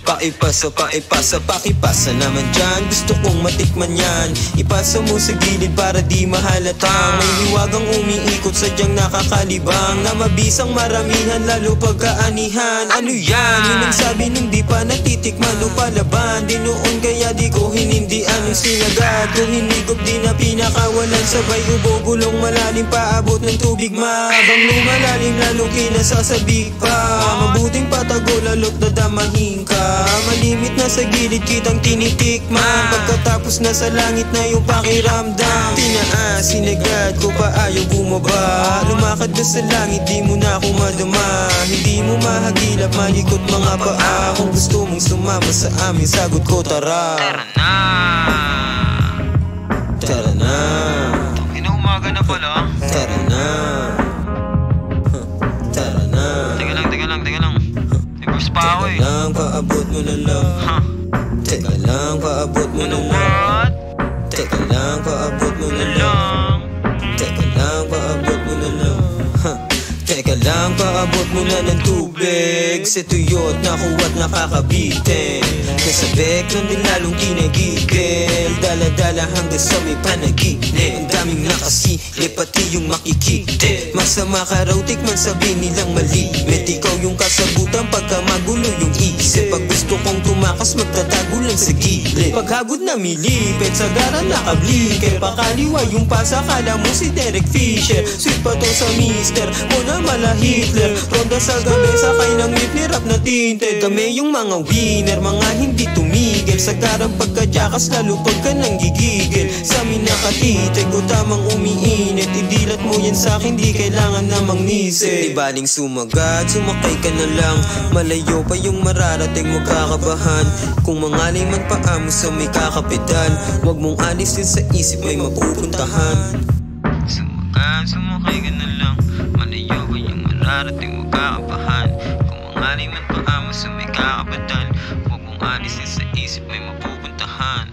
Pakipasa naman dyan. Gusto kong matikman yan. Ipasa mo sa gilid para di mahalatang may hiwagang umiikot sadyang nakakalibang na mabisang maramihan lalo pagkaanihan. Ano yan? Yun ang sabi nung di pa natitikman o palaban. Di noon kaya di ko hinindian ang sinagad. Kung hinigop di na pinakawalan sabay ubo gulong malalim paabot ng tubig. Mabang lumalalim lalo kinasasabik pa. Mabuting patago lalo't dadamahin ka. Malimit na sa gilid kitang tinitikman. Pagkatapos na sa langit na yung pakiramdam. Tinaas, sinagad ko pa ayaw bumaba. Lumakad ka sa langit, di mo na ako madama. Hindi mo mahagilap, malikot mga paa. Kung gusto mong sumama sa amin, sagot ko tara. Tara na. Tara na. Inuumaga na pala. Tara na. Tara na. Teka lang. May verse pa ako eh. Teka lang, paabot mo na lang. Teka lang, paabot mo na lang. Teka lang, paabot mo na lang. Teka lang, paabot mo na lang. Teka lang, paabot mo na ng tubig sa tuyot na kuwat nakakabitin. Kasabik ng nilalong kinagigil. Dala-dala hanggang sa may panaginip. Ang daming nakasilip pati yung makikitip. Masama ka raw tikman sabi nilang malimit. Ikaw yung kasagutan pagka magulo yung isip. Pag gusto kong tumakas magtatago lang sa gilid. Paghagod na milipit sa gara nakablikir. Pakaliwa yung pasa kala mo si Derek Fisher. Sweet pa to sa mister mo na mala Hitler. Ronda sa gabi sakay ng jeepney rap na tinted. Kami yung mga winner, mga hindi tumigil. Sa garang pagkadyakas lalo pagka nang gigigil. Sa amin nakatitig o tamang umiinit. Idilat mo yan sa'kin di kailangan namang nisip. Di baling sumagad, sumakay ka na lang. Malayo pa yung mararating mo kakabahan. Kung mangalay man paamo sa may kakapitan. Huwag mong alisin sa isip may mapupuntahan. Sumakay ka na lang. Malayo pa yung mararating mo kakabahan. Kung mangalay man paamo sa may kakapitan. Huwag mong alisin sa isip may mapupuntahan.